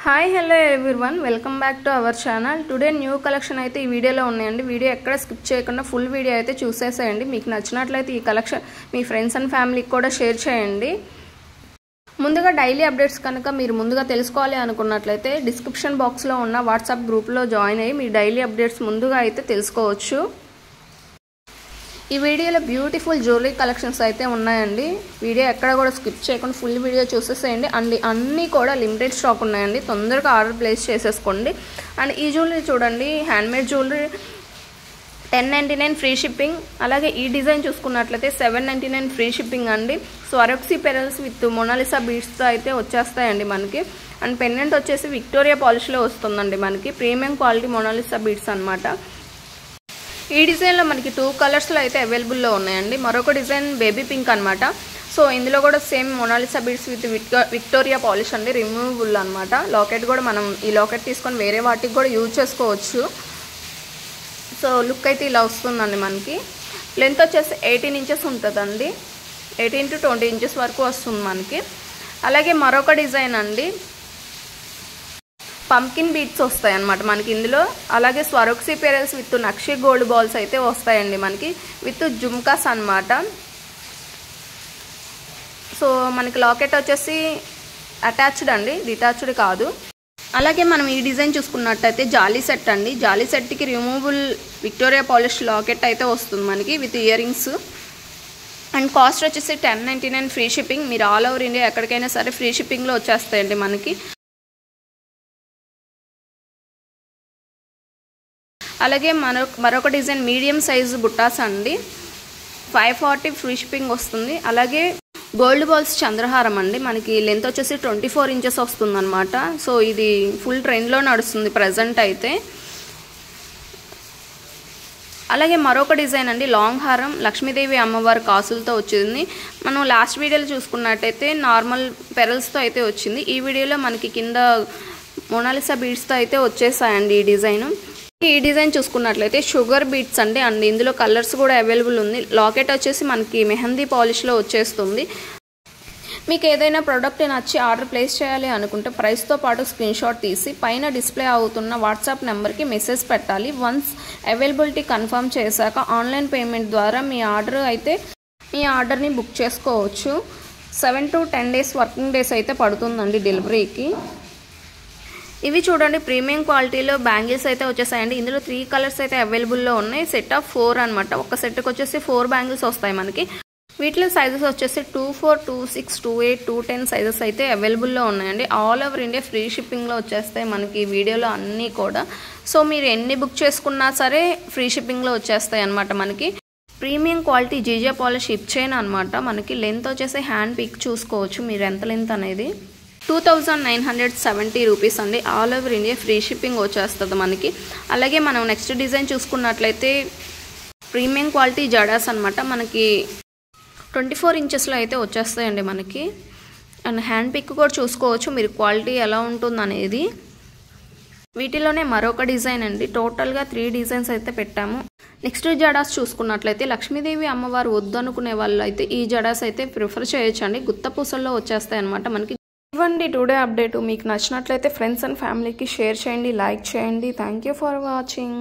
Hi hello everyone welcome back to our channel. Today new collection అయితే ఈ వీడియోలో ఉన్నాయండి. వీడియో ఎక్కడ స్కిప్ చేయకుండా ఫుల్ వీడియో అయితే చూసేసేయండి. మీకు నచ్చినట్లయితే ఈ కలెక్షన్ మీ ఫ్రెండ్స్ అండ్ ఫ్యామిలీకి కూడా షేర్ చేయండి. ముందుగా డైలీ అప్డేట్స్ కనుక మీరు ముందుగా తెలుసుకోవాలి అనుకున్నట్లయితే డిస్క్రిప్షన్ బాక్స్లో ఉన్న వాట్సాప్ గ్రూప్లో జాయిన్ అయ్యి మీ డైలీ అప్డేట్స్ ముందుగా అయితే తెలుసుకోవచ్చు. ఈ వీడియోలో బ్యూటిఫుల్ జ్యువెలరీ కలెక్షన్స్ అయితే ఉన్నాయండి. వీడియో ఎక్కడ కూడా స్కిప్ చేయకుండా ఫుల్ వీడియో చూసేసేయండి. అండ్ అన్నీ కూడా లిమిటెడ్ స్టాక్ ఉన్నాయండి, తొందరగా ఆర్డర్ ప్లేస్ చేసేసుకోండి. అండ్ ఈ జ్యువెలరీ చూడండి, హ్యాండ్మేడ్ జ్యువెలరీ 1099 ఫ్రీ షిప్పింగ్. అలాగే ఈ డిజైన్ చూసుకున్నట్లయితే 799 ఫ్రీ షిప్పింగ్ అండి. స్వరక్సీ పెరల్స్ విత్ మొనాలిసా బీడ్స్తో అయితే వచ్చేస్తాయండి మనకి. అండ్ పెండెంట్ వచ్చేసి విక్టోరియా పాలిష్లో వస్తుందండి మనకి. ప్రీమియం క్వాలిటీ మొనాలిసా బీడ్స్ అనమాట. ఈ డిజైన్లో మనకి 2 కలర్స్లో అయితే అవైలబుల్లో ఉన్నాయండి. మరొక డిజైన్ బేబీ పింక్ అనమాట. సో ఇందులో కూడా same Mona Lisa beads with Victoria polish అండి, రిమూవబుల్ అనమాట. లాకెట్ కూడా మనం ఈ లాకెట్ తీసుకొని వేరే వాటికి కూడా యూజ్ చేసుకోవచ్చు. సో లుక్ అయితే ఇలా వస్తుందండి మనకి. లెంత్ వచ్చేసి 18 ఇంచెస్ ఉంటుందండి, 18 to 20 ఇంచెస్ వరకు వస్తుంది మనకి. అలాగే మరొక డిజైన్ అండి, పంకిన్ బీట్స్ వస్తాయి అన్నమాట మనకి ఇందులో. అలాగే స్వరక్సీ pearls with nakshi gold balls అయితే వస్తాయండి మనకి, విత్ జుమ్కాస్ అన్నమాట. సో మనకి లాకెట్ వచ్చేసి అటాచ్డ్ అండి, డిటాచ్డ్ కాదు. అలాగే మనం ఈ డిజైన్ చూసుకున్నట్టయితే జాలీ సెట్ అండి. జాలీ సెట్కి రిమూవబుల్ విక్టోరియా పాలిష్ లాకెట్ అయితే వస్తుంది మనకి with ear rings. And cost వచ్చేసి 1099 ఫ్రీ షిప్పింగ్. మీరు ఆల్ ఓవర్ ఇండియా ఎక్కడికైనా సరే ఫ్రీ షిప్పింగ్లో వచ్చేస్తాయండి మనకి. అలాగే మరొక డిజైన్ మీడియం సైజు బుట్టాస్ అండి, 540 ఫ్రీ షిప్పింగ్ వస్తుంది. అలాగే గోల్డ్ బాల్స్ చంద్రహారం అండి, మనకి లెంత్ వచ్చేసి 24 ఇంచెస్ వస్తుంది అనమాట. సో ఇది ఫుల్ ట్రెండ్లో నడుస్తుంది ప్రజెంట్ అయితే. అలాగే మరొక డిజైన్ అండి, లాంగ్ హారం లక్ష్మీదేవి అమ్మవారి కాసులతో వచ్చింది. మనం లాస్ట్ వీడియోలో చూసుకున్నట్టయితే నార్మల్ పెరల్స్తో అయితే వచ్చింది. ఈ వీడియోలో మనకి కింద మొనాలిసా బీడ్స్తో అయితే వచ్చేసాయండి ఈ డిజైన్. ఈ డిజైన్ చూసుకున్నట్లయితే షుగర్ బీట్స్ అండి. అండ్ ఇందులో కలర్స్ కూడా అవైలబుల్ ఉంది. లాకెట్ వచ్చేసి మనకి మెహందీ పాలిష్లో వచ్చేస్తుంది. మీకు ఏదైనా ప్రోడక్ట్ నచ్చి ఆర్డర్ ప్లేస్ చేయాలి అనుకుంటే ప్రైస్తో పాటు స్క్రీన్ షాట్ తీసి పైన డిస్ప్లే అవుతున్న వాట్సాప్ నెంబర్కి మెసేజ్ పెట్టాలి. వన్స్ అవైలబిలిటీ కన్ఫర్మ్ చేశాక ఆన్లైన్ పేమెంట్ ద్వారా మీ ఆర్డర్ని బుక్ చేసుకోవచ్చు. 7 to 10 డేస్ వర్కింగ్ డేస్ అయితే పడుతుందండి డెలివరీకి. ఇవి చూడండి, ప్రీమియం క్వాలిటీలో బ్యాంగిల్స్ అయితే వచ్చేసాయండి. ఇందులో 3 కలర్స్ అయితే అవైలబుల్లో ఉన్నాయి. సెట్ ఆఫ్ 4 అనమాట. ఒక సెట్కి వచ్చేసి 4 బ్యాంగిల్స్ వస్తాయి మనకి. వీటిలో సైజెస్ వచ్చేసి 24, 26, 28, 210 సైజెస్ అయితే అవైలబుల్లో ఉన్నాయండి. ఆల్ ఓవర్ ఇండియా ఫ్రీ షిప్పింగ్లో వచ్చేస్తాయి మనకి ఈ వీడియోలో అన్నీ కూడా. సో మీరు ఎన్ని బుక్ చేసుకున్నా సరే ఫ్రీ షిప్పింగ్లో వచ్చేస్తాయి అనమాట మనకి. Premium quality GJ polish hip chain అనమాట. మనకి లెంత్ వచ్చేసి హ్యాండ్ పిక్ చూసుకోవచ్చు మీరు ఎంత లెంత్ అనేది. 2970 రూపీస్ అండి. All over India free shipping వచ్చేస్తుంది మనకి. అలాగే మనం నెక్స్ట్ డిజైన్ చూసుకున్నట్లయితే ప్రీమియం క్వాలిటీ జడాస్ అనమాట. మనకి 24 ఇంచెస్లో అయితే వచ్చేస్తాయండి మనకి. అండ్ హ్యాండ్ పిక్ కూడా చూసుకోవచ్చు మీరు క్వాలిటీ ఎలా ఉంటుంది అనేది. వీటిలోనే మరొక డిజైన్ అండి. టోటల్గా 3 డిజైన్స్ అయితే పెట్టాము. నెక్స్ట్ జడాస్ చూసుకున్నట్లయితే లక్ష్మీదేవి అమ్మవారు వద్దు అనుకునే వాళ్ళు అయితే ఈ జడాస్ అయితే ప్రిఫర్ చేయొచ్చండి. గుత్త పూసల్లో వచ్చేస్తాయి అనమాట మనకి. ఇవ్వండి టుడే అప్డేట్. మీకు నచ్చినట్లయితే ఫ్రెండ్స్ అండ్ ఫ్యామిలీకి షేర్ చేయండి, లైక్ చేయండి. Thank you for watching.